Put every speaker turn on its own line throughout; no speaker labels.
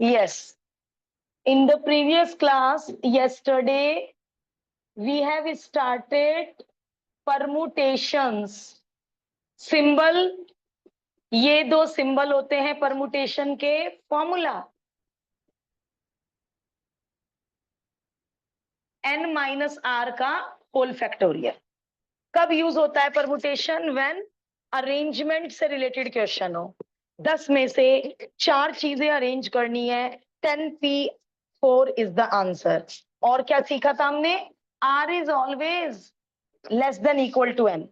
Yes. In the previous class, yesterday, we have started permutations. Symbol, ये दो symbol होते हैं परमुटेशन के फॉर्मूला n-r का होल फैक्टोरियल। कब यूज होता है परमुटेशन? व्हेन अरेंजमेंट से रिलेटेड क्वेश्चन हो। 10 में से 4 चीजें अरेंज करनी है, 10p4 इज द आंसर। और क्या सीखा था हमने? r is always less than equal to n,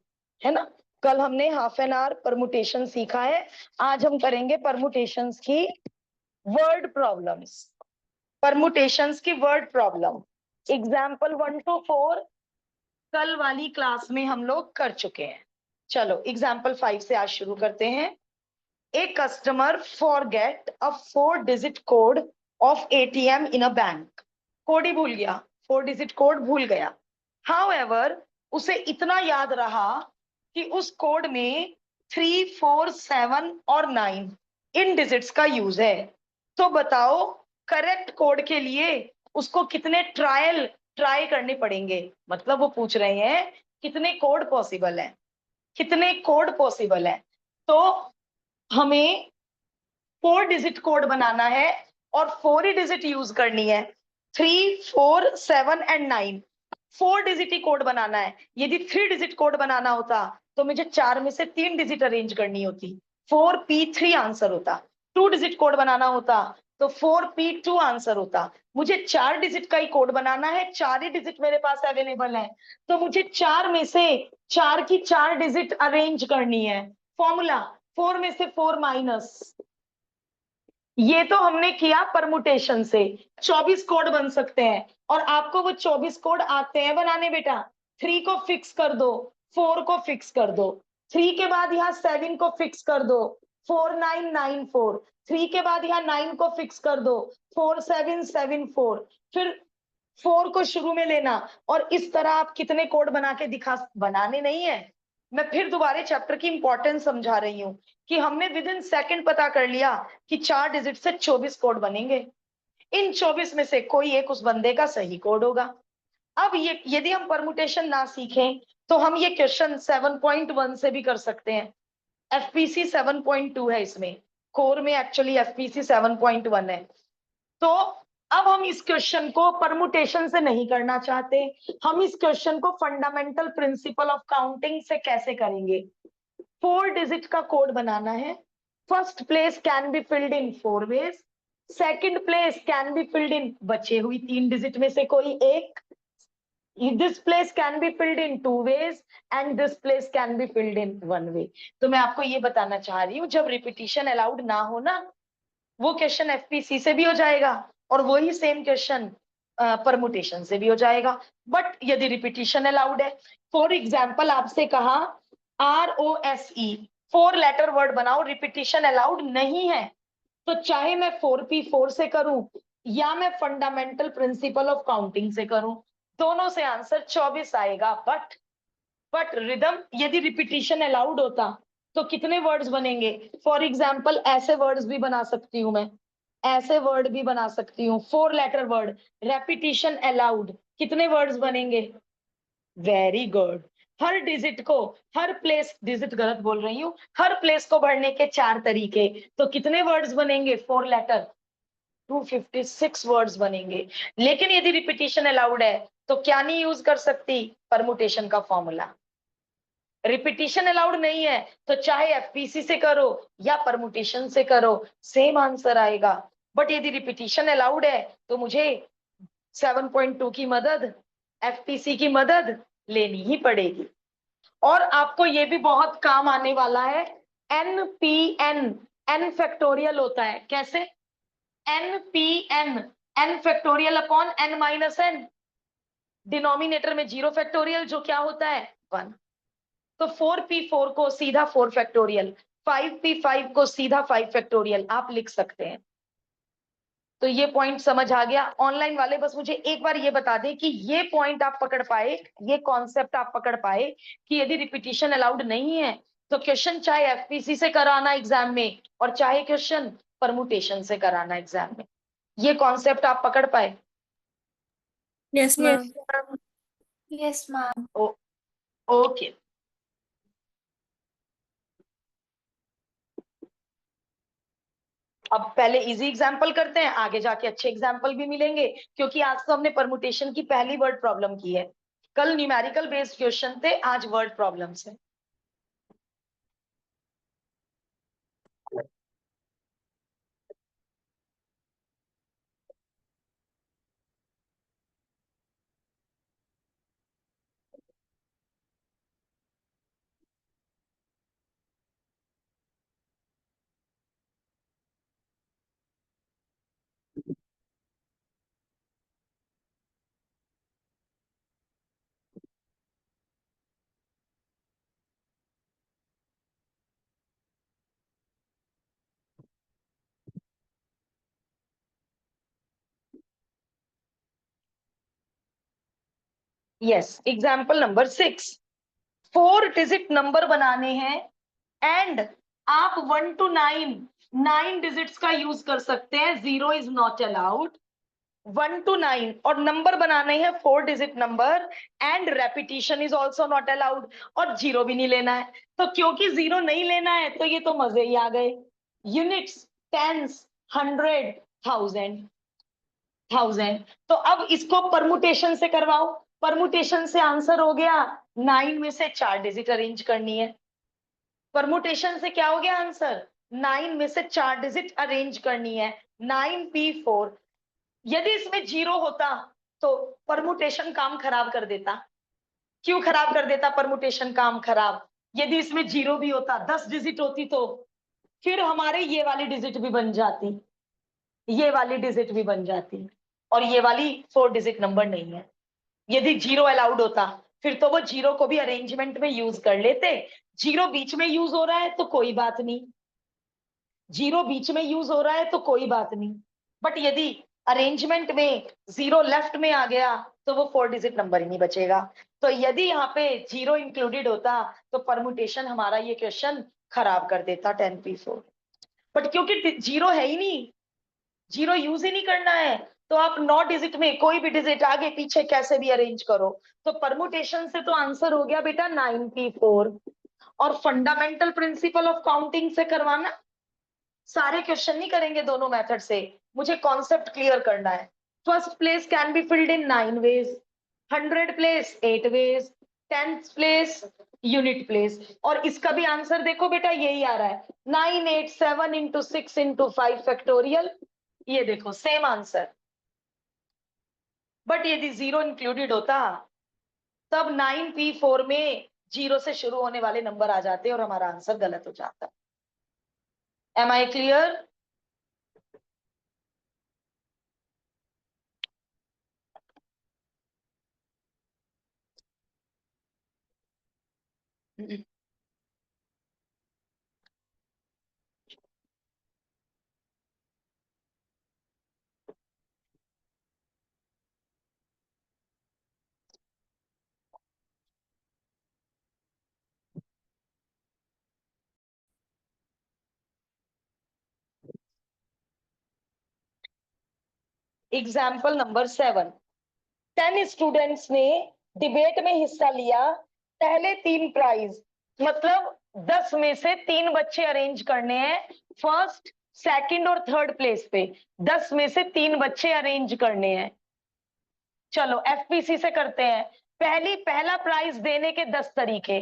है ना। कल हमने हाफ एन आवर परमुटेशन सीखा है, आज हम करेंगे परमुटेशंस की वर्ड प्रॉब्लम्स। परमुटेशंस की वर्ड प्रॉब्लम एग्जाम्पल 1 to 4 कल वाली क्लास में हम लोग कर चुके हैं। चलो एग्जाम्पल 5 से आज शुरू करते हैं। A customer forget a 4 digit code of ATM in a bank. Code ही भूल गया, 4 डिजिट कोड भूल गया। हाउएवर, उसे इतना याद रहा कि उस कोड में 3, 4, 7 और 9 इन डिजिट्स का यूज है। तो बताओ करेक्ट कोड के लिए उसको कितने ट्राई करने पड़ेंगे। मतलब वो पूछ रहे हैं कितने कोड पॉसिबल है, कितने कोड पॉसिबल है। तो हमें 4 डिजिट कोड बनाना है और 4 ही डिजिट यूज करनी है। 3, 4, 7 एंड 9 4 डिजिट ही कोड बनाना है। यदि 3 डिजिट कोड बनाना होता तो मुझे 4 में से 3 डिजिट अरेंज करनी होती, 4p3 आंसर होता। 2 डिजिट कोड बनाना होता तो 4p2 आंसर होता। मुझे 4 डिजिट का ही कोड बनाना है, 4 ही डिजिट मेरे पास अवेलेबल है, तो मुझे 4 में से 4 की 4 डिजिट अरेंज करनी है। फॉर्मूला 4 में से 4 माइनस, ये तो हमने किया परमुटेशन से। 24 कोड बन सकते हैं और आपको वो 24 कोड आते हैं बनाने बेटा। 3 को फिक्स कर दो, 4 को फिक्स कर दो, 3 के बाद यहाँ 7 को फिक्स कर दो, 4994। 3 के बाद यहाँ 9 को फिक्स कर दो, 4774। फिर 4 को शुरू में लेना और इस तरह आप कितने कोड बना के दिखा। बनाने नहीं है, मैं फिर दोबारा चैप्टर की इंपॉर्टेंस समझा रही हूँ कि हमने विद इन सेकंड पता कर लिया कि 4 डिजिट से 24 कोड बनेंगे। इन 24 में से कोई एक उस बंदे का सही कोड होगा। अब ये यदि हम परमुटेशन ना सीखें तो हम ये क्वेश्चन 7.1 से भी कर सकते हैं। एफपीसी 7.2 है, इसमें कोर में एक्चुअली एफपीसी 7.1 है। तो अब हम इस क्वेश्चन को परमुटेशन से नहीं करना चाहते, हम इस क्वेश्चन को फंडामेंटल प्रिंसिपल ऑफ काउंटिंग से कैसे करेंगे। 4 डिजिट का कोड बनाना है। First place can be filled in 4 ways, second place can be filled in बचे हुई 3 डिजिट में से कोई एक, this place can be filled in 2 ways and this place can be filled in 1 way. तो मैं आपको ये बताना चाह रही हूँ जब रिपीटिशन अलाउड ना हो ना, वो क्वेश्चन एफपीसी से भी हो जाएगा और वही सेम क्वेश्चन परमुटेशन से भी हो जाएगा। बट यदि रिपीटिशन अलाउड है, फॉर एग्जाम्पल आपसे कहा ROSE 4 लेटर वर्ड बनाओ, रिपीटिशन अलाउड नहीं है, तो चाहे मैं 4p4 से करूं या मैं फंडामेंटल प्रिंसिपल ऑफ काउंटिंग से करूं, दोनों से आंसर 24 आएगा। बट रिदम यदि रिपीटिशन अलाउड होता तो कितने वर्ड्स बनेंगे। फॉर एग्जाम्पल ऐसे वर्ड्स भी बना सकती हूं मैं, ऐसे वर्ड भी बना सकती हूँ, 4 लेटर वर्ड, रेपिटिशन अलाउड, कितने वर्ड्स बनेंगे। Very good. हर डिजिट को, हर प्लेस, डिजिट गलत बोल रही हूँ, हर प्लेस को भरने के 4 तरीके, तो कितने वर्ड्स बनेंगे 4 लेटर, 256 वर्ड्स बनेंगे। लेकिन यदि रिपीटिशन अलाउड है तो क्या नहीं यूज कर सकती, परमुटेशन का फॉर्मूला। रिपीटिशन अलाउड नहीं है तो चाहे एफपीसी से करो या परमुटेशन से करो, सेम आंसर आएगा। बट यदि रिपीटिशन अलाउड है तो मुझे 7.2 की मदद, एफपीसी की मदद लेनी ही पड़ेगी। और आपको ये भी बहुत काम आने वाला है, NPN, n फैक्टोरियल होता है, कैसे NPN, n factorial upon n minus n, denominator में 0 फैक्टोरियल जो क्या होता है 1। तो 4p4 को सीधा 4 फैक्टोरियल, 5p5 को सीधा 5 फैक्टोरियल आप लिख सकते हैं। तो ये पॉइंट समझ आ गया। ऑनलाइन वाले बस मुझे एक बार ये बता दें कि ये पॉइंट आप पकड़ पाए, ये कॉन्सेप्ट आप पकड़ पाए कि यदि रिपीटिशन अलाउड नहीं है तो क्वेश्चन चाहे एफपीसी से कराना एग्जाम में और चाहे क्वेश्चन परमुटेशन से कराना एग्जाम में। ये कॉन्सेप्ट आप पकड़ पाए?
Yes ma'am.
Yes ma'am.
Okay. अब पहले इजी एग्जांपल करते हैं, आगे जाके अच्छे एग्जांपल भी मिलेंगे, क्योंकि आज तो हमने परमुटेशन की पहली वर्ड प्रॉब्लम की है। कल न्यूमेरिकल बेस्ड क्वेश्चन थे, आज वर्ड प्रॉब्लम्स है। Yes, example number 6। 4 digit number बनाने हैं एंड आप 1 to 9 9 डिजिट्स का यूज कर सकते हैं, 0 इज नॉट अलाउड। 1 to 9 और नंबर बनाने हैं 4 digit number and repetition is also not allowed, और 0 भी नहीं लेना है। तो क्योंकि 0 नहीं लेना है तो ये तो मजे ही आ गए। Units, tens, 100, 1000। तो अब इसको परमुटेशन से करवाओ। परमुटेशन से आंसर हो गया 9 में से 4 डिजिट अरेंज करनी है। परमुटेशन से क्या हो गया आंसर? 9 में से 4 डिजिट अरेंज करनी है, 9p4। यदि इसमें 0 होता तो परमुटेशन काम खराब कर देता। क्यों खराब कर देता परमुटेशन काम खराब? यदि इसमें 0 भी होता, 10 डिजिट होती, तो फिर हमारे ये वाली डिजिट भी बन जाती, ये वाली डिजिट भी बन जाती, और ये वाली 4 डिजिट नंबर नहीं है। यदि 0 अलाउड होता फिर तो वो 0 को भी अरेंजमेंट में यूज कर लेते। 0 बीच में यूज हो रहा है तो कोई बात नहीं, 0 बीच में यूज हो रहा है तो कोई बात नहीं, बट यदि अरेंजमेंट में 0 लेफ्ट में आ गया तो वो 4 डिजिट नंबर ही नहीं बचेगा। तो यदि यहाँ पे 0 इंक्लूडेड होता तो परमुटेशन हमारा ये क्वेश्चन खराब कर देता 10p4। बट क्योंकि 0 है ही नहीं, 0 यूज ही नहीं करना है, तो आप 9 डिजिट में कोई भी डिजिट आगे पीछे कैसे भी अरेंज करो। तो परमुटेशन से तो आंसर हो गया बेटा 9p4। और फंडामेंटल प्रिंसिपल ऑफ काउंटिंग से करवाना। सारे क्वेश्चन नहीं करेंगे दोनों मेथड से, मुझे कॉन्सेप्ट क्लियर करना है। First place can be filled in 9 ways, 100 place 8 ways, 10th place unit place. और इसका भी आंसर देखो बेटा यही आ रहा है, 987 इंटू 6 इंटू 5 फैक्टोरियल। ये देखो सेम आंसर। बट यदि 0 इंक्लूडेड होता तब 9p4 में 0 से शुरू होने वाले नंबर आ जाते और हमारा आंसर गलत हो जाता। Am I clear? Example number 7। 10 students ने डिबेट में हिस्सा लिया, पहले 3 प्राइज, मतलब 10 में से 3 बच्चे अरेंज करने हैं फर्स्ट, सेकंड और थर्ड प्लेस पे। 10 में से 3 बच्चे अरेंज करने हैं। चलो एफपीसी से करते हैं। पहला प्राइज देने के 10 तरीके,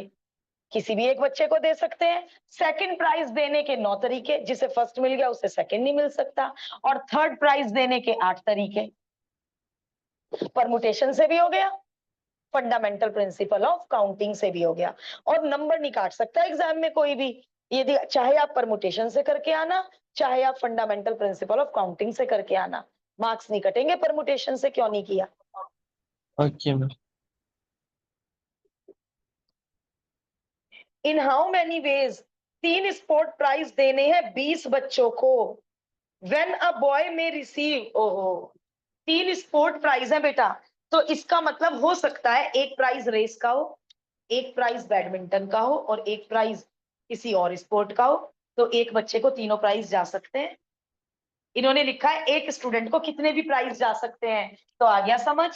किसी भी एक बच्चे को दे सकते हैं। सेकंड प्राइज देने के 9 तरीके, जिसे फर्स्ट मिल गया उसे सेकंड नहीं मिल सकता। और थर्ड प्राइज देने के 8 तरीके। परमुटेशन से भी हो गया, फंडामेंटल प्रिंसिपल ऑफ काउंटिंग से भी हो गया। और नंबर नहीं काट सकता एग्जाम में कोई भी, यदि चाहे आप परमुटेशन से करके आना, चाहे आप फंडामेंटल प्रिंसिपल ऑफ काउंटिंग से करके आना, मार्क्स नहीं कटेंगे परमुटेशन से। क्यों नहीं किया?
Okay ma'am.
In how many ways 3 sport prize देने हैं 20 बच्चों को। व्हेन अ बॉय में रिसीव, ओहो 3 स्पोर्ट प्राइज है बेटा, तो इसका मतलब हो सकता है एक प्राइज रेस का हो, एक प्राइज बैडमिंटन का हो और एक प्राइज किसी और स्पोर्ट का हो। तो एक बच्चे को तीनों प्राइज जा सकते हैं। इन्होंने लिखा है एक स्टूडेंट को कितने भी प्राइज जा सकते हैं, तो आ गया समझ।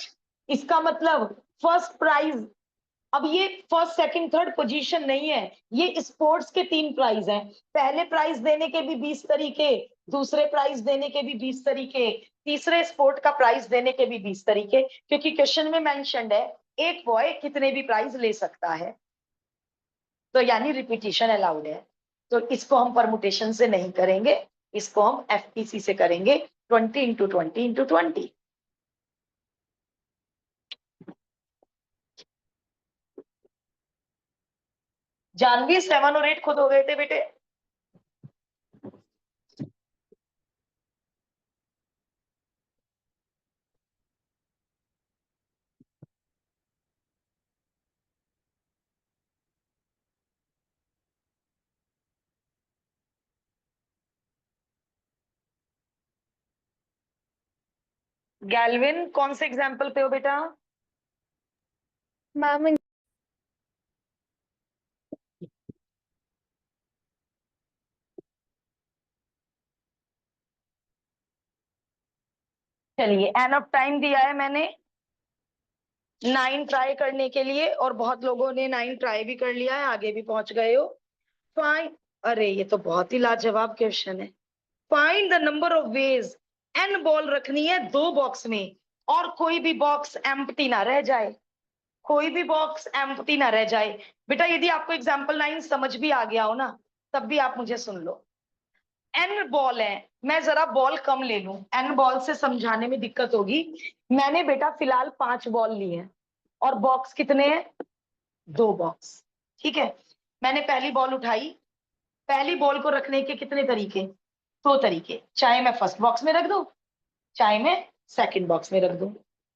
इसका मतलब फर्स्ट प्राइज, अब ये फर्स्ट सेकंड थर्ड पोजीशन नहीं है, ये स्पोर्ट्स के 3 प्राइज हैं। पहले प्राइज देने के भी 20 तरीके, दूसरे प्राइज देने के भी 20 तरीके, तीसरे स्पोर्ट का प्राइज देने के भी 20 तरीके, क्योंकि क्वेश्चन में मेंशन्ड है एक बॉय कितने भी प्राइज ले सकता है, तो यानी रिपीटिशन अलाउड है। तो इसको हम परमुटेशन से नहीं करेंगे, इसको हम एफपीसी से करेंगे, 20 × 20 × 20। जानवी 7 और 8 खुद हो गए थे बेटे। गैल्विन कौन से एग्जाम्पल पे हो बेटा?
मैम
चलिए एन ऑफ टाइम दिया है मैंने 9 ट्राई करने के लिए, और बहुत लोगों ने 9 ट्राई भी कर लिया है, आगे भी पहुंच गए हो। फाइंड, अरे ये तो बहुत ही लाजवाब क्वेश्चन है। Find the number of ways, n ball रखनी है 2 बॉक्स में और कोई भी बॉक्स एम्प्टी ना रह जाए, कोई भी बॉक्स एम्प्टी ना रह जाए। बेटा यदि आपको एग्जाम्पल 9 समझ भी आ गया हो ना, तब भी आप मुझे सुन लो। एन बॉल है, मैं जरा बॉल कम ले लूं, एन बॉल से समझाने में दिक्कत होगी। मैंने बेटा फिलहाल 5 बॉल ली है, और बॉक्स कितने हैं? 2 बॉक्स। ठीक है, मैंने पहली बॉल उठाई, पहली बॉल को रखने के कितने तरीके? 2 तरीके, चाहे मैं फर्स्ट बॉक्स में रख दूं, चाहे मैं सेकंड बॉक्स में रख दूं।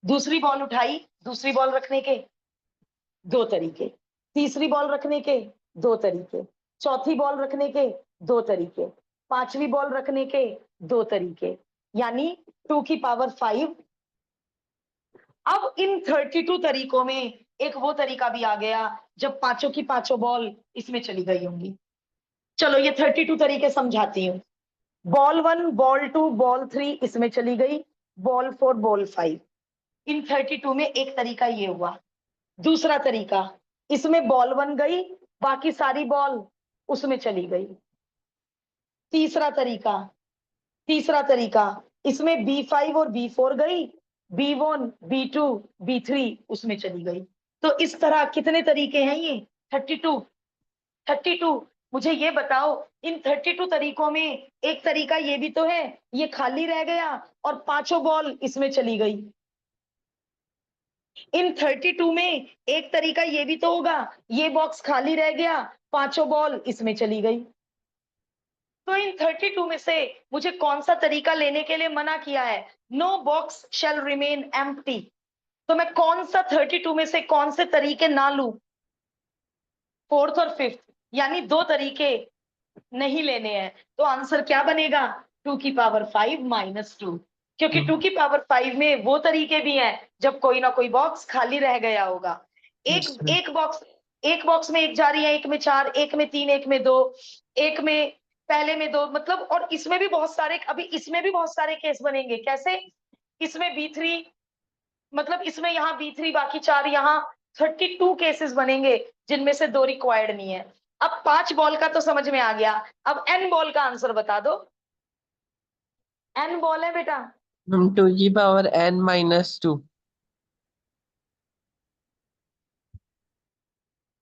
दूसरी बॉल उठाई, दूसरी बॉल रखने के 2 तरीके, तीसरी बॉल रखने के 2 तरीके, चौथी बॉल रखने के 2 तरीके, पांचवी बॉल रखने के 2 तरीके, यानी 2 की पावर 5। अब इन 32 तरीकों में एक वो तरीका भी आ गया जब पांचों की पांचों बॉल इसमें चली गई होंगी। चलो ये 32 तरीके समझाती हूँ। बॉल 1, बॉल 2, बॉल 3 इसमें चली गई, बॉल 4, बॉल 5। इन 32 में एक तरीका ये हुआ। दूसरा तरीका, इसमें बॉल 1 गई, बाकी सारी बॉल उसमें चली गई। तीसरा तरीका, तीसरा तरीका, इसमें B5 और B4 गई, B1, B2, B3 उसमें चली गई। तो इस तरह कितने तरीके हैं ये? 32। 32। मुझे ये बताओ, इन 32 तरीकों में एक तरीका ये भी तो है ये खाली रह गया और पांचों बॉल इसमें चली गई। इन 32 में एक तरीका ये भी तो होगा ये बॉक्स खाली रह गया, पांचों बॉल इसमें चली गई। तो इन 32 में से मुझे कौन सा तरीका लेने के लिए मना किया है? नो बॉक्स शैल रिमेन एम्प्टी। तो मैं कौन सा 32 में से कौन से तरीके ना लूं? 4th और 5th, यानी 2 तरीके नहीं लेने हैं। तो आंसर क्या बनेगा? 2 की पावर 5 -2, क्योंकि 2 की पावर 5 में वो तरीके भी हैं जब कोई ना कोई बॉक्स खाली रह गया होगा। एक
Yes, ma'am.
एक बॉक्स में एक जा रही है, एक में 4, एक में 3, एक में 2, एक में पहले में 2, मतलब, और इसमें भी बहुत सारे, अभी इसमें भी बहुत सारे केस बनेंगे। कैसे? इसमें B3, मतलब इसमें यहाँ B3 बाकी 4, यहाँ 32 केसेस बनेंगे जिनमें से 2 रिक्वायर्ड नहीं है। अब 5 बॉल का तो समझ में आ गया, अब n बॉल का आंसर बता दो। n बॉल है बेटा,
Ma'am, 2 की पावर n -2.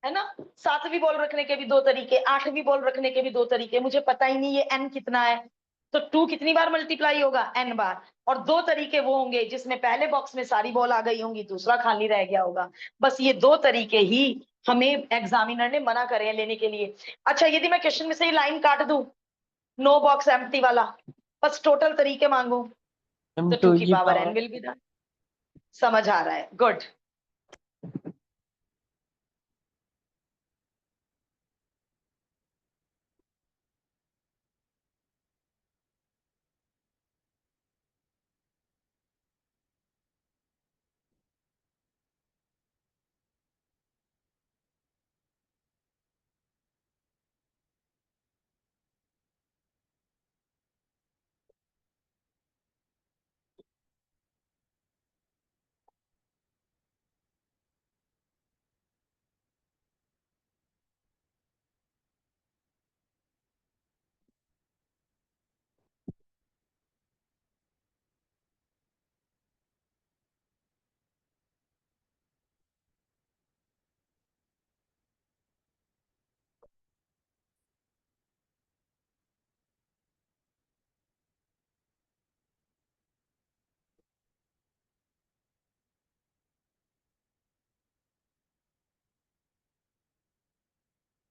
है ना? 7वीं बॉल रखने के भी 2 तरीके, 8वीं बॉल रखने के भी 2 तरीके, मुझे पता ही नहीं ये n कितना है। तो 2 कितनी बार मल्टीप्लाई होगा? n बार। और 2 तरीके वो होंगे जिसमें पहले बॉक्स में सारी बॉल आ गई होंगी, दूसरा खाली रह गया होगा। बस ये 2 तरीके ही हमें एग्जामिनर ने मना करे हैं लेने के लिए। अच्छा, यदि मैं क्वेश्चन में से ये लाइन काट दूं, नो बॉक्स एम्प्टी वाला, बस टोटल तरीके मांगू,
Ma'am,
तो 2
2
की
की
power n
power
will be done. समझ आ रहा है? गुड।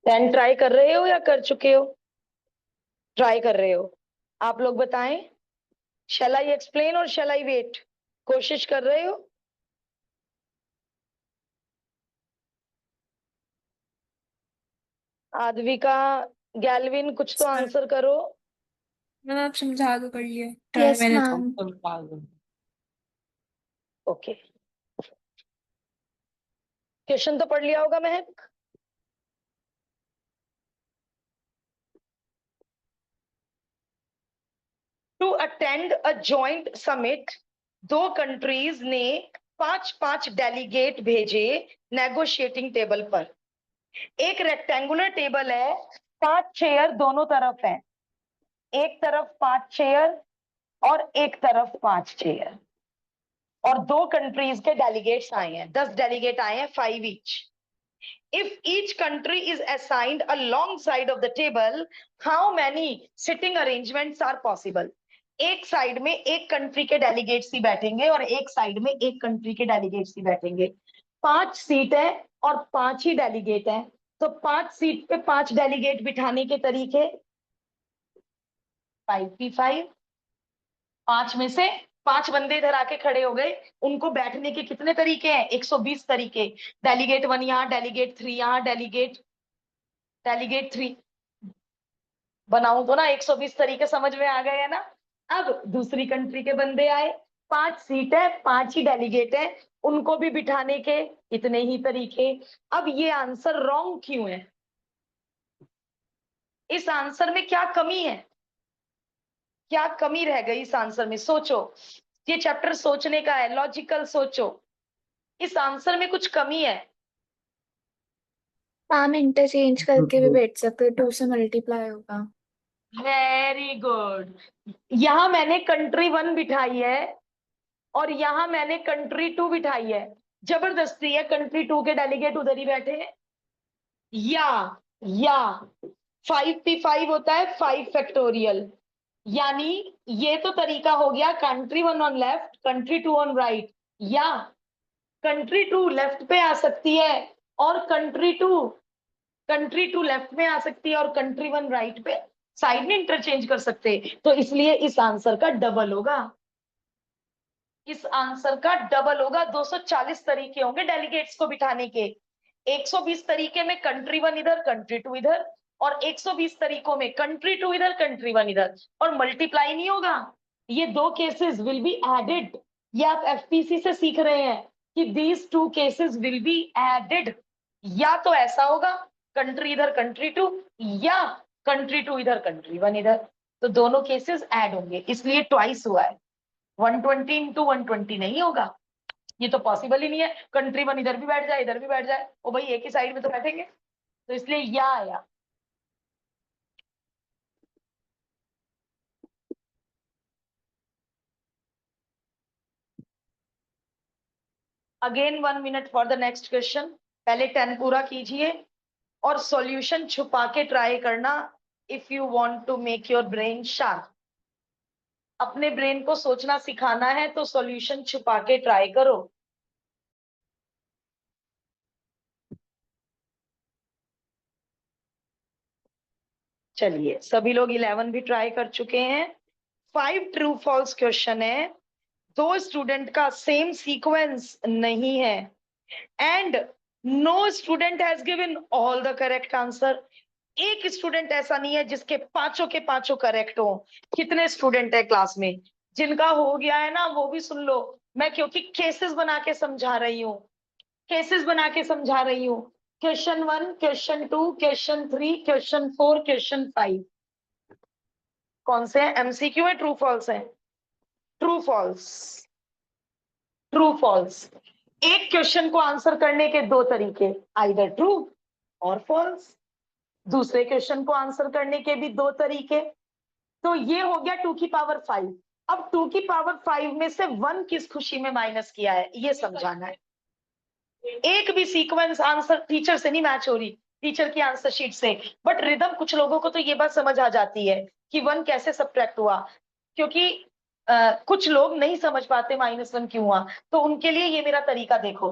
10 ट्राई कर रहे हो या कर चुके हो? ट्राई कर रहे हो, आप लोग बताएं। शैल आई एक्सप्लेन और शैल आई वेट? कोशिश कर रहे हो? आद्विका, गैल्विन, कुछ तो
Sir.
आंसर करो।
मैम आप समझा दो, कर लिए ट्राई
Yes,
मैंने
ma'am.
ओके, क्वेश्चन तो पढ़ लिया होगा महक? To attend a joint summit, दो कंट्रीज ने 5-5 डेलीगेट भेजे नेगोशिएटिंग टेबल पर। एक रेक्टेंगुलर टेबल है, 5 चेयर दोनों तरफ है, एक तरफ 5 चेयर और एक तरफ 5 चेयर, और दो कंट्रीज के डेलीगेट्स आए हैं, 10 डेलीगेट आए हैं, 5 each. If each country is assigned a long side of the table, how many sitting arrangements are possible? एक साइड में एक कंट्री के डेलीगेट्स ही बैठेंगे और एक साइड में एक कंट्री के डेलीगेट्स ही बैठेंगे। 5 सीट है और 5 ही डेलीगेट है, तो 5 सीट पे 5 डेलीगेट बिठाने के तरीके 5p5। 5 में से 5 बंदे इधर आके खड़े हो गए, उनको बैठने के कितने तरीके हैं? 120 तरीके। डेलीगेट 1 यहाँ, डेलीगेट 3 यहाँ, डेलीगेट 3 बनाऊं तो ना 120 तरीके समझ में आ गए है ना? अब दूसरी कंट्री के बंदे आए, 5 सीट है, 5 ही डेलीगेट है, उनको भी बिठाने के इतने ही तरीके। अब ये आंसर रॉन्ग क्यों है? इस आंसर में क्या कमी है? क्या कमी रह गई इस आंसर में? सोचो, ये चैप्टर सोचने का है, लॉजिकल सोचो, इस आंसर में कुछ कमी है।
मैम इंटरचेंज करके भी बैठ सकते, 2 से मल्टीप्लाई होगा।
Very good. यहां मैंने कंट्री 1 बिठाई है और यहां मैंने कंट्री 2 बिठाई है, जबरदस्ती है कंट्री 2 के डेलीगेट उधर ही बैठे हैं। या 5p5 होता है 5 फैक्टोरियल, यानी ये तो तरीका हो गया country 1 on left, country 2 on right, या कंट्री 2 लेफ्ट पे आ सकती है और कंट्री 2 लेफ्ट में आ सकती है और कंट्री 1 राइट पे, साइड में इंटरचेंज कर सकते, तो इसलिए इस आंसर का डबल होगा। इस आंसर का डबल होगा। 240 तरीके होंगे डेलीगेट्स को बिठाने के। 120 तरीके में कंट्री 1 इधर, कंट्री 2 इधर, और 120 तरीकों में कंट्री 2 इधर, कंट्री 1 इधर, और मल्टीप्लाई नहीं होगा। ये दो केसेस विल बी एडेड। ये आप एफपीसी से सीख रहे हैं कि these 2 cases will be added. या तो ऐसा होगा कंट्री इधर कंट्री 2, या कंट्री 2 इधर कंट्री 1 इधर, तो दोनों केसेस ऐड होंगे, इसलिए ट्वाइस हुआ है। 120 इंटू 120 नहीं होगा, ये तो पॉसिबल ही नहीं है। कंट्री 1 इधर भी बैठ जाए इधर भी बैठ जाए, ओ भाई एक ही साइड में तो बैठेंगे, तो इसलिए या आया। Again 1 minute for the next question. पहले 10 पूरा कीजिए और सॉल्यूशन छुपा के ट्राई करना if you want to make your brain sharp. अपने ब्रेन को सोचना सिखाना है तो सॉल्यूशन छुपा के ट्राई करो। चलिए, सभी लोग 11 भी ट्राई कर चुके हैं। 5 ट्रू फॉल्स क्वेश्चन है, दो स्टूडेंट का सेम सीक्वेंस नहीं है, and no student has given all the correct answer. एक स्टूडेंट ऐसा नहीं है जिसके पांचों के पांचों करेक्ट हो। कितने स्टूडेंट है क्लास में जिनका हो गया है ना, वो भी सुन लो। मैं क्योंकि केसेस बना के समझा रही हूँ, केसेस बना के समझा रही हूँ। Question 1, question 2, question 3, question 4, question 5 कौन से हैं? एमसीक्यू है, ट्रू फॉल्स है? True false, true false. एक क्वेश्चन को आंसर करने के दो तरीके, आइदर ट्रू और फॉल्स। दूसरे क्वेश्चन को आंसर करने के भी दो तरीके। तो ये हो गया 2 की पावर 5। अब 2 की पावर 5 में से 1 किस खुशी में माइनस किया है, ये समझाना है। एक भी सीक्वेंस आंसर टीचर से नहीं मैच हो रही, टीचर की आंसर शीट से, बट रिदम कुछ लोगों को तो ये बात समझ आ जाती है कि 1 कैसे सब्ट्रैक्ट हुआ, क्योंकि कुछ लोग नहीं समझ पाते -1 क्यों हुआ, तो उनके लिए ये मेरा तरीका देखो।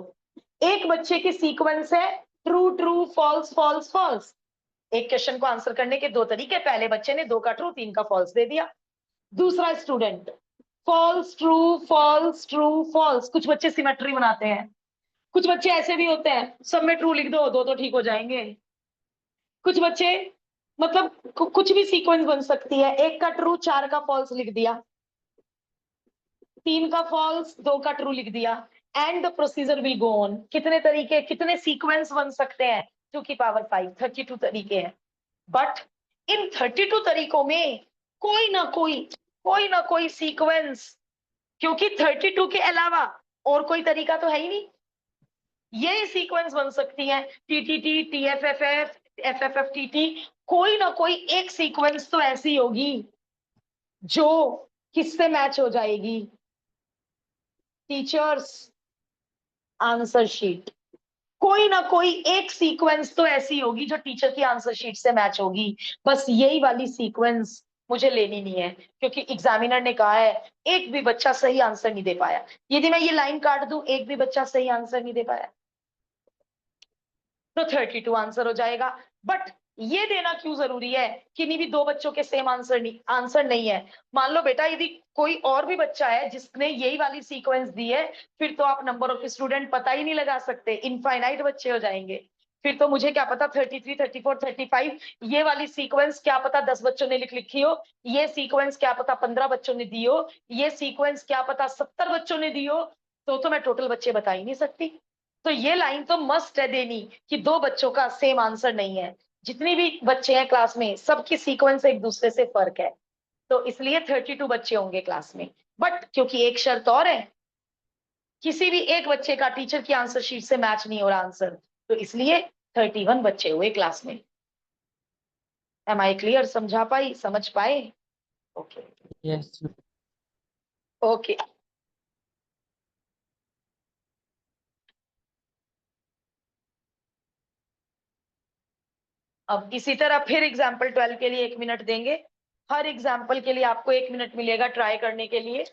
एक बच्चे की सीक्वेंस है true true false false false, एक क्वेश्चन को आंसर करने के दो तरीके, पहले बच्चे ने 2 का ट्रू 3 का फॉल्स दे दिया। दूसरा student false true false true false, कुछ बच्चे सिमेट्री बनाते हैं, कुछ बच्चे ऐसे भी होते हैं सब में ट्रू लिख दो, दो तो ठीक हो जाएंगे। कुछ बच्चे मतलब कुछ भी सीक्वेंस बन सकती है, 1 का ट्रू 4 का फॉल्स लिख दिया, 3 का फॉल्स 2 का ट्रू लिख दिया, and the procedure will go on. कितने तरीके, कितने सीक्वेंस बन सकते हैं? 2 की पावर 5, 32 तरीके हैं। बट इन 32 तरीकों में कोई ना कोई सीक्वेंस, क्योंकि 32 के अलावा और कोई तरीका तो है ही नहीं, ये सीक्वेंस बन सकती है, टीटीटी, टीएफएफएफ, एफएफएफटीटी, कोई ना कोई एक सीक्वेंस तो ऐसी होगी जो किससे मैच हो जाएगी? Teachers answer sheet. कोई ना कोई एक सीक्वेंस तो ऐसी होगी जो टीचर की आंसर शीट से मैच होगी। बस यही वाली सीक्वेंस मुझे लेनी नहीं है, क्योंकि एग्जामिनर ने कहा है एक भी बच्चा सही आंसर नहीं दे पाया। यदि मैं ये लाइन काट दूं, एक भी बच्चा सही आंसर नहीं दे पाया, तो 32 आंसर हो जाएगा। बट ये देना क्यों जरूरी है कि नहीं भी 2 बच्चों के सेम आंसर नहीं है? मान लो बेटा यदि कोई और भी बच्चा है जिसने यही वाली सीक्वेंस दी है, फिर तो आप नंबर ऑफ स्टूडेंट पता ही नहीं लगा सकते, इनफाइनाइट बच्चे हो जाएंगे। फिर तो मुझे क्या पता 33, 34, 35 ये वाली सीक्वेंस क्या पता 10 बच्चों ने लिखी हो, ये सीक्वेंस क्या पता 15 बच्चों ने दी हो, ये सीक्वेंस क्या पता 70 बच्चों ने दी हो, तो मैं टोटल बच्चे बता ही नहीं सकती। तो ये लाइन तो मस्ट है देनी कि 2 बच्चों का सेम आंसर नहीं है। जितनी भी बच्चे हैं क्लास में सबकी सीक्वेंस एक दूसरे से फर्क है, तो इसलिए 32 बच्चे होंगे क्लास में। बट क्योंकि एक शर्त और है, किसी भी एक बच्चे का टीचर की आंसर शीट से मैच नहीं हो रहा आंसर, तो इसलिए 31 बच्चे हुए क्लास में। Am I clear? समझा पाई, समझ पाए? Okay
Yes.
ओके। अब इसी तरह फिर एग्जाम्पल 12 के लिए 1 मिनट देंगे। हर एग्जाम्पल के लिए आपको 1 मिनट मिलेगा ट्राई करने के लिए।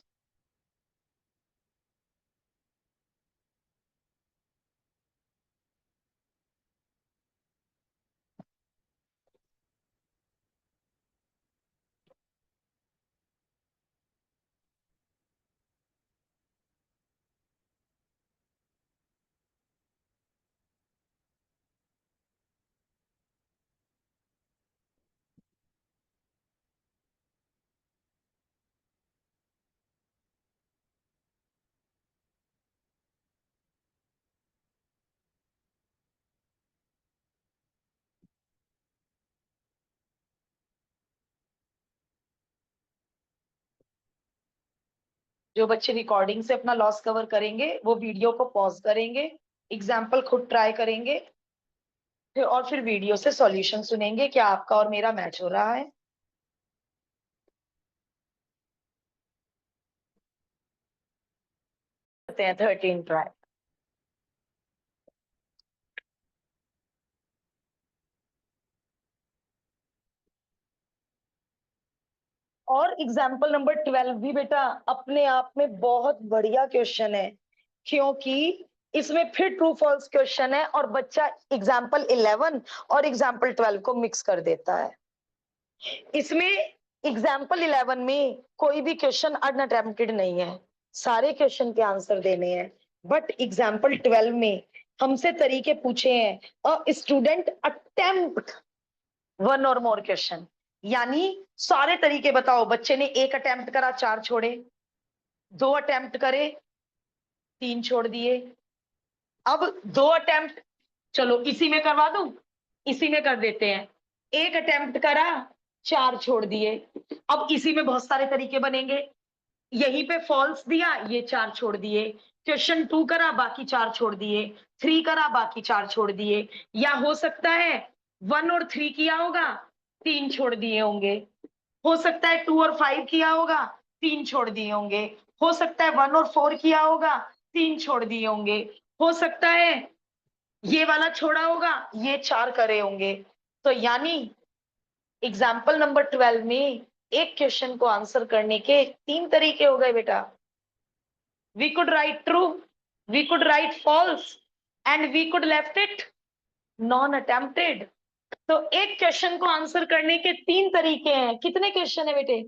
जो बच्चे रिकॉर्डिंग से अपना लॉस कवर करेंगे वो वीडियो को पॉज करेंगे, एग्जाम्पल खुद ट्राई करेंगे, फिर वीडियो से सॉल्यूशन सुनेंगे, क्या आपका और मेरा मैच हो रहा है। करते हैं 13 ट्राई। और एग्जाम्पल नंबर 12 भी बेटा अपने आप में बहुत बढ़िया क्वेश्चन है, क्योंकि इसमें फिर ट्रू फॉल्स क्वेश्चन है और बच्चा एग्जाम्पल 11 और एग्जाम्पल 12 को मिक्स कर देता है। इसमें एग्जाम्पल 11 में कोई भी क्वेश्चन अनअटेम्प्टेड नहीं है, सारे क्वेश्चन के आंसर देने हैं। बट एग्जाम्पल 12 में हमसे तरीके पूछे हैं, अ स्टूडेंट अटेम्प्ट 1 और मोर क्वेश्चन, यानी सारे तरीके बताओ। बच्चे ने 1 अटेम्प्ट करा 4 छोड़े, 2 अटेम्प्ट करे 3 छोड़ दिए, अब 2 अटेम्प्ट, चलो इसी में करवा दूं, इसी में कर देते हैं। 1 अटेम्प्ट करा 4 छोड़ दिए, अब इसी में बहुत सारे तरीके बनेंगे। यहीं पे फॉल्स दिया, ये 4 छोड़ दिए, क्वेश्चन 2 करा बाकी 4 छोड़ दिए, 3 करा बाकी 4 छोड़ दिए, या हो सकता है 1 और 3 किया होगा 3 छोड़ दिए होंगे, हो सकता है 2 और 5 किया होगा 3 छोड़ दिए होंगे, हो सकता है 1 और 4 किया होगा 3 छोड़ दिए होंगे, हो सकता है ये वाला छोड़ा होगा ये 4 करे होंगे। तो यानी एग्जाम्पल नंबर 12 में एक क्वेश्चन को आंसर करने के 3 तरीके हो गए बेटा। We could write true, we could write false, and we could left it non attempted. तो एक क्वेश्चन को आंसर करने के 3 तरीके हैं। कितने क्वेश्चन है बेटे?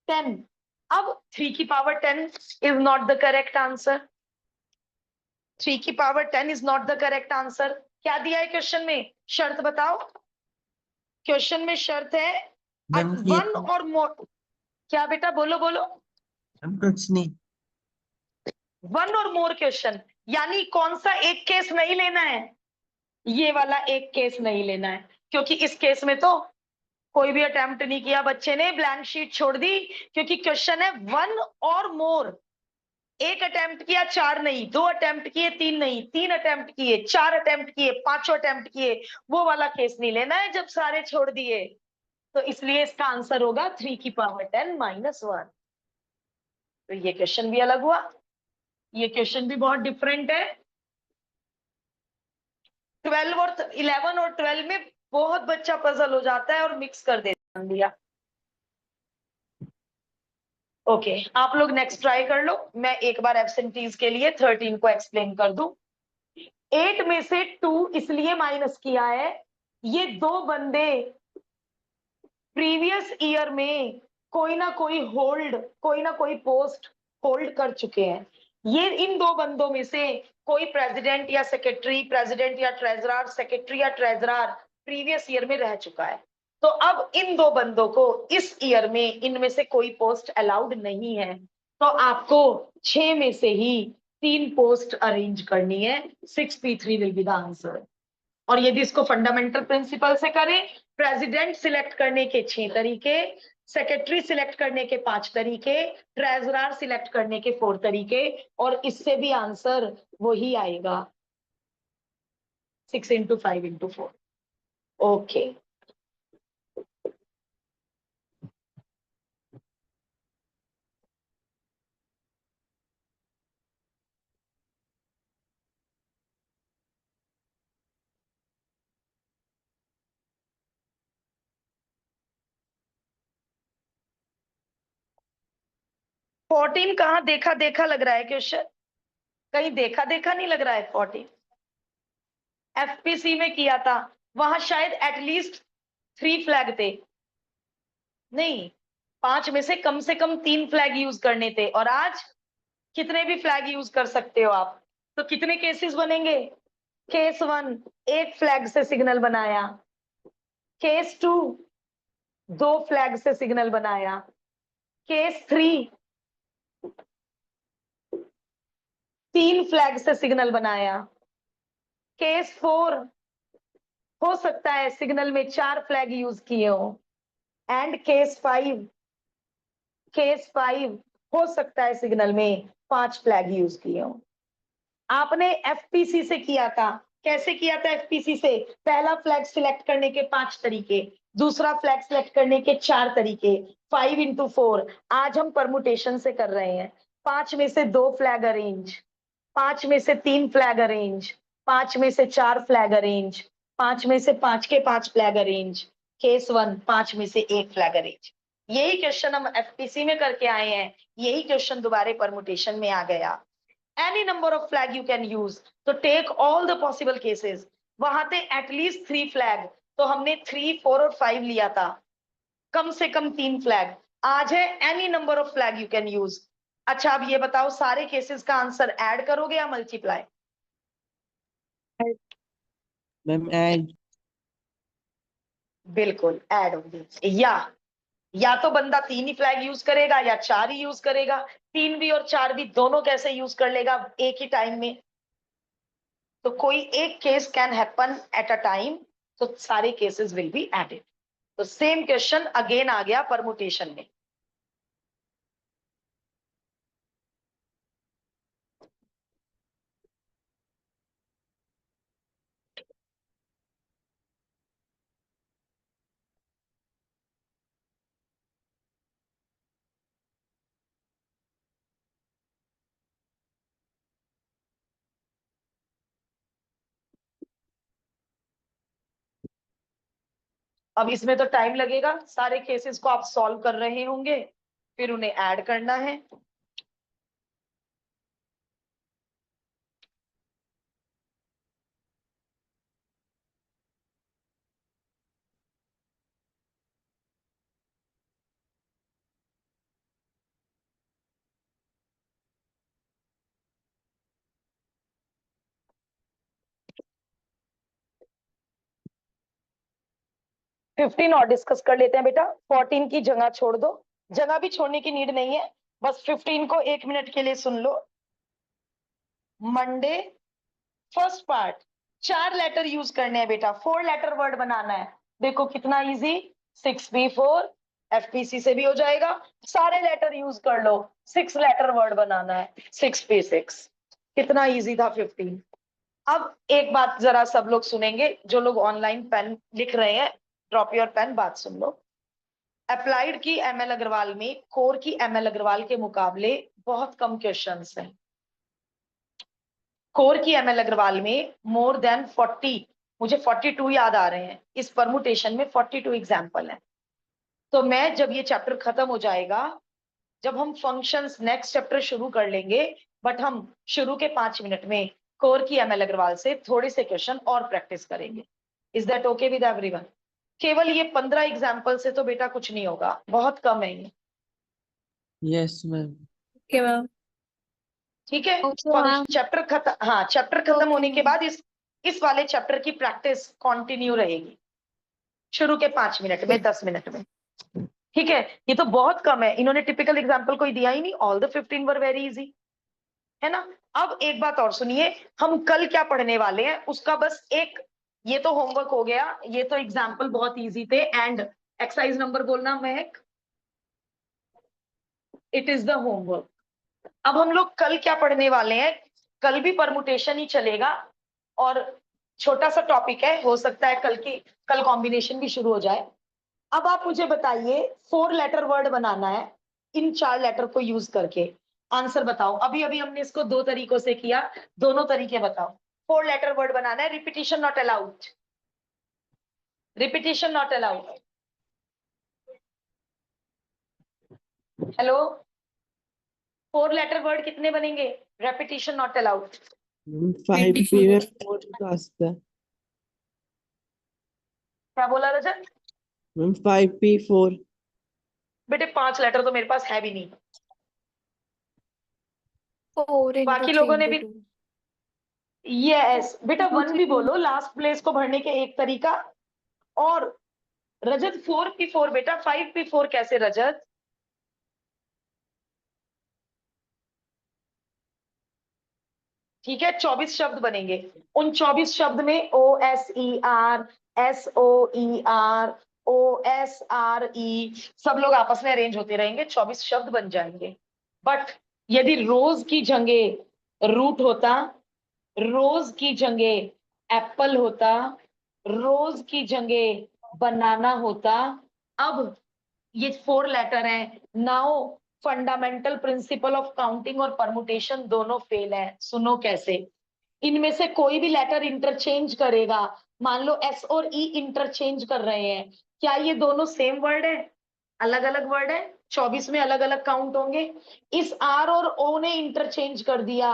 10। अब 3 की power 10 is not the correct answer. 3 की power 10 is not the correct answer. क्या दिया है क्वेश्चन में? शर्त बताओ। क्वेश्चन में शर्त है
मैम
वन और मोर। क्या बेटा? बोलो बोलो।
कुछ नहीं।
वन और मोर क्वेश्चन, यानी कौन सा एक केस नहीं लेना है? ये वाला एक केस नहीं लेना है, क्योंकि इस केस में तो कोई भी अटेम्प्ट नहीं किया बच्चे ने, ब्लैंक शीट छोड़ दी। क्योंकि क्वेश्चन है वन और मोर। एक अटेम्प्ट किया, 4 नहीं, 2 अटेम्प्ट किए, 3 नहीं, 3 अटेम्प्ट किए, 4 अटेम्प्ट किए, 5 अटेम्प्ट किए, वो वाला केस नहीं लेना है जब सारे छोड़ दिए। तो इसलिए इसका आंसर होगा 3 की पावर 10 माइनस 1। तो ये क्वेश्चन भी अलग हुआ, ये क्वेश्चन भी बहुत डिफरेंट है। 12 और 11 और 12 में बहुत बच्चा पजल हो जाता है और मिक्स कर दिया। ओके, आप लोग नेक्स्ट ट्राई कर लो। मैं एक बार एब्सेंटीज के लिए 13 को एक्सप्लेन कर दूं। 8 में से 2 इसलिए माइनस किया है, ये 2 बंदे प्रीवियस ईयर में कोई ना कोई पोस्ट होल्ड कर चुके हैं। ये इन 2 बंदों में से कोई प्रेसिडेंट या सेक्रेटरी, प्रेसिडेंट या ट्रेजरर, सेक्रेटरी या ट्रेजरर प्रीवियस ईयर में रह चुका है। तो अब इन 2 बंदों को इस ईयर में इनमें से कोई पोस्ट अलाउड नहीं है। तो आपको 6 में से ही 3 पोस्ट अरेंज करनी है। 6p3 will be the answer. और यदि इसको फंडामेंटल प्रिंसिपल से करें, प्रेसिडेंट सिलेक्ट करने के 6 तरीके, सेक्रेटरी सिलेक्ट करने के 5 तरीके, ट्रेजरर सिलेक्ट करने के 4 तरीके, और इससे भी आंसर वही आएगा, 6 इंटू 5 इंटू 4। ओके, फोर्टीन कहाँ देखा देखा लग रहा है क्वेश्चन? कहीं देखा देखा नहीं लग रहा है? 14 एफपीसी में किया था, वहां शायद एटलीस्ट 3 फ्लैग थे। नहीं, 5 में से कम 3 फ्लैग यूज करने थे, और आज कितने भी फ्लैग यूज कर सकते हो आप। तो कितने केसेस बनेंगे? केस 1 एक फ्लैग से सिग्नल बनाया, केस 2 2 फ्लैग से सिग्नल बनाया, केस 3 3 फ्लैग से सिग्नल बनाया, केस 4 हो सकता है सिग्नल में 4 फ्लैग यूज किए हो, एंड केस 5 हो सकता है सिग्नल में 5 फ्लैग यूज किए हो। आपने एफपीसी से किया था। कैसे किया था एफपीसी से? पहला फ्लैग सिलेक्ट करने के 5 तरीके, दूसरा फ्लैग सिलेक्ट करने के 4 तरीके, 5 इंटू 4। आज हम परमुटेशन से कर रहे हैं। 5 में से 2 फ्लैग अरेंज, 5 में से 3 फ्लैग अरेंज, 5 में से 4 फ्लैग अरेंज, 5 में से 5 के 5 फ्लैग अरेंज, केस 1 5 में से 1 फ्लैग अरेंज। यही क्वेश्चन हम एफपीसी में करके आए हैं, यही क्वेश्चन दोबारा परमुटेशन में आ गया। Any number of flag you can use, so take all the possible cases। वहां थे एटलीस्ट 3 फ्लैग, तो हमने 3 4 और 5 लिया था, कम से कम 3 फ्लैग। आज है any number of flag you can use. अच्छा, अब ये बताओ, सारे केसेस का आंसर ऐड करोगे या मल्टीप्लाई?
Ma'am add.
बिल्कुल ऐड होगी। या तो बंदा 3 ही फ्लैग यूज करेगा या 4 ही यूज करेगा। 3 भी और 4 भी दोनों कैसे यूज कर लेगा एक ही टाइम में? तो कोई एक case can happen at a time, तो सारे केसेस विल बी एडेड। तो सेम क्वेश्चन अगेन आ गया परमुटेशन में। अब इसमें तो टाइम लगेगा, सारे केसेस को आप सॉल्व कर रहे होंगे, फिर उन्हें ऐड करना है। 15 और डिस्कस कर लेते हैं बेटा। 14 की जगह छोड़ दो, जगह भी छोड़ने की नीड नहीं है, बस 15 को 1 मिनट के लिए सुन लो। Monday first part, 4 letter use करने हैं बेटा, 4 लेटर वर्ड बनाना है। देखो कितना इजी, 6B4, FPC से भी हो जाएगा, सारे लेटर यूज कर लो, 6 लेटर वर्ड बनाना है, 6P6। कितना इजी था 15। अब एक बात जरा सब लोग सुनेंगे, जो लोग ऑनलाइन पेन लिख रहे हैं, ड्रॉप योर पेन, बात सुन लो। अप्लाइड की ML अग्रवाल में कोर की ML अग्रवाल के मुकाबले बहुत कम क्वेश्चंस हैं। कोर की ML अग्रवाल में मोर देन 40, मुझे 42 याद आ रहे हैं, इस परमुटेशन में 42 एग्जाम्पल है। तो मैं जब ये चैप्टर खत्म हो जाएगा, जब हम फंक्शंस नेक्स्ट चैप्टर शुरू कर लेंगे, बट हम शुरू के 5 मिनट में कोर की ML अग्रवाल से थोड़े से क्वेश्चन और प्रैक्टिस करेंगे। Is that okay with everyone? केवल ये 15 एग्जाम्पल से तो बेटा कुछ नहीं होगा, बहुत कम है ये,
Yes, ma'am.
Okay ma'am.
ठीक है।
Okay, ma'am.
चैप्टर खत्म, हाँ चैप्टर खत्म
Okay,
होने के
ma'am.
बाद इस वाले चैप्टर की प्रैक्टिस कंटिन्यू रहेगी, शुरू के 5 मिनट में, 10 मिनट में, ठीक है। ये तो बहुत कम है, इन्होंने टिपिकल एग्जाम्पल कोई दिया ही नहीं, all the 15 were very easy, है ना। अब एक बात और सुनिए, हम कल क्या पढ़ने वाले हैं उसका बस एक, ये तो होमवर्क हो गया, ये तो एग्जाम्पल बहुत इजी थे। एंड एक्सरसाइज नंबर बोलना महक, इट इज द होमवर्क। अब हम लोग कल क्या पढ़ने वाले हैं, कल भी परमुटेशन ही चलेगा, और छोटा सा टॉपिक है, हो सकता है कल कॉम्बिनेशन भी शुरू हो जाए। अब आप मुझे बताइए, 4 लेटर वर्ड बनाना है, इन 4 लेटर को यूज करके आंसर बताओ। अभी अभी हमने इसको 2 तरीकों से किया, दोनों तरीके बताओ। 4 लेटर वर्ड बनाना है, repetition not allowed, repetition not allowed. Hello, 4 letter word कितने बनेंगे, repetition not allowed?
Ma'am, 5P
24
में 4 का आता है।
क्या बोला रजत?
Ma'am, 5P4.
बेटे 5 लेटर तो मेरे पास है भी नहीं,
4 into
बाकी
3
लोगों ने
into
भी।
2.
यस बेटा, 1 भी बोलो, लास्ट प्लेस को भरने के एक तरीका। और रजत 4P4 बेटा, 5P4 कैसे रजत? ठीक है, 24 शब्द बनेंगे, उन 24 शब्द में OSER, SOER, OSRE सब लोग आपस में अरेंज होते रहेंगे, 24 शब्द बन जाएंगे। बट यदि रोज की जगह रूट होता, रोज की जगह एप्पल होता, रोज की जगह बनाना होता, अब ये 4 लेटर हैं, now fundamental principle of counting और परमुटेशन दोनों फेल है। सुनो कैसे, इनमें से कोई भी लेटर इंटरचेंज करेगा, मान लो S और E इंटरचेंज कर रहे हैं, क्या ये दोनों सेम वर्ड है, अलग अलग वर्ड है? 24 में अलग अलग काउंट होंगे। इस R और O ने इंटरचेंज कर दिया,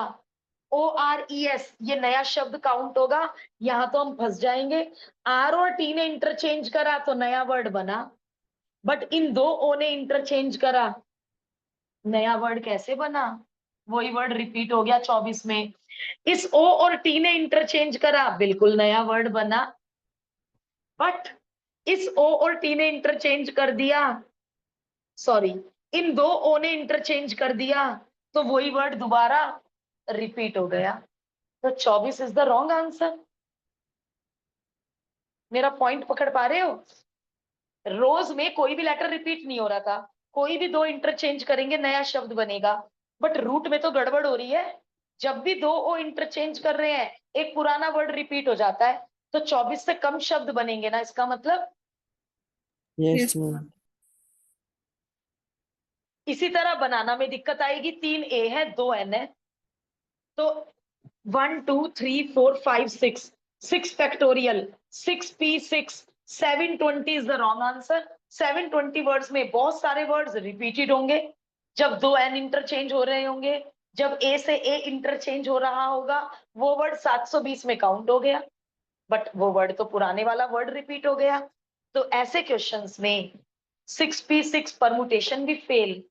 ORES, ये नया शब्द काउंट होगा, यहां तो हम फंस जाएंगे। R और T ने इंटरचेंज करा तो नया वर्ड बना, बट इन 2 O ने इंटरचेंज करा, नया वर्ड कैसे बना? वही वर्ड रिपीट हो गया 24 में। इस O और T ने इंटरचेंज करा, बिल्कुल नया वर्ड बना, बट इस O और T ने इंटरचेंज कर दिया, सॉरी, इन 2 O ने इंटरचेंज कर दिया, तो वही वर्ड दोबारा रिपीट हो गया। तो 24 इज द रॉन्ग आंसर। मेरा पॉइंट पकड़ पा रहे हो? रोज में कोई भी लेटर रिपीट नहीं हो रहा था, कोई भी 2 इंटरचेंज करेंगे नया शब्द बनेगा, बट रूट में तो गड़बड़ हो रही है। जब भी 2 ओ इंटरचेंज कर रहे हैं, एक पुराना वर्ड रिपीट हो जाता है, तो 24 से कम शब्द बनेंगे ना, इसका मतलब।
Yes,
Yes.
ma'am.
इसी तरह बनाना में दिक्कत आएगी, 3 ए है 2 एन है, तो 1 2 3 4 5 6, 6 factorial, 6P6, 720 is the wrong answer. 720 words में बहुत सारे वर्ड्स रिपीटेड होंगे, जब 2 एन इंटरचेंज हो रहे होंगे, जब ए से ए इंटरचेंज हो रहा होगा, वो वर्ड 720 में काउंट हो गया, बट वो वर्ड तो पुराने वाला वर्ड रिपीट हो गया। तो ऐसे क्वेश्चंस में 6P6 परमुटेशन भी fail,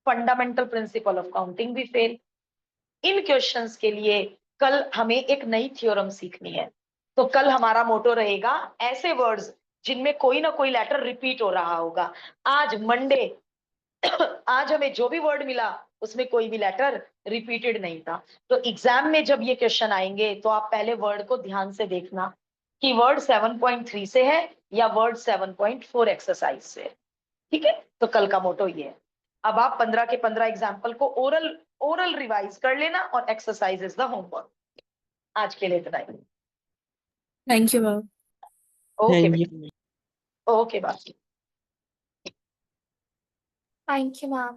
fundamental principle of counting भी फेल। इन क्वेश्चंस के लिए कल हमें एक नई थ्योरम सीखनी है, तो कल हमारा मोटो रहेगा ऐसे वर्ड्स जिनमें कोई ना कोई लेटर रिपीट हो रहा होगा। आज मंडे आज हमें जो भी वर्ड मिला उसमें कोई भी लेटर रिपीटेड नहीं था। तो एग्जाम में जब ये क्वेश्चन आएंगे तो आप पहले वर्ड को ध्यान से देखना कि वर्ड 7.3 से है या वर्ड 7.4 एक्सरसाइज से है। ठीक है, तो कल का मोटो ये है। अब आप 15 के 15 एग्जाम्पल को ओरल रिवाइज कर लेना और एक्सरसाइज इज द होमवर्क। आज के लिए इतना ही।
Thank you ma'am.
Okay
Thank you.
Okay bye.
Thank you, ma'am.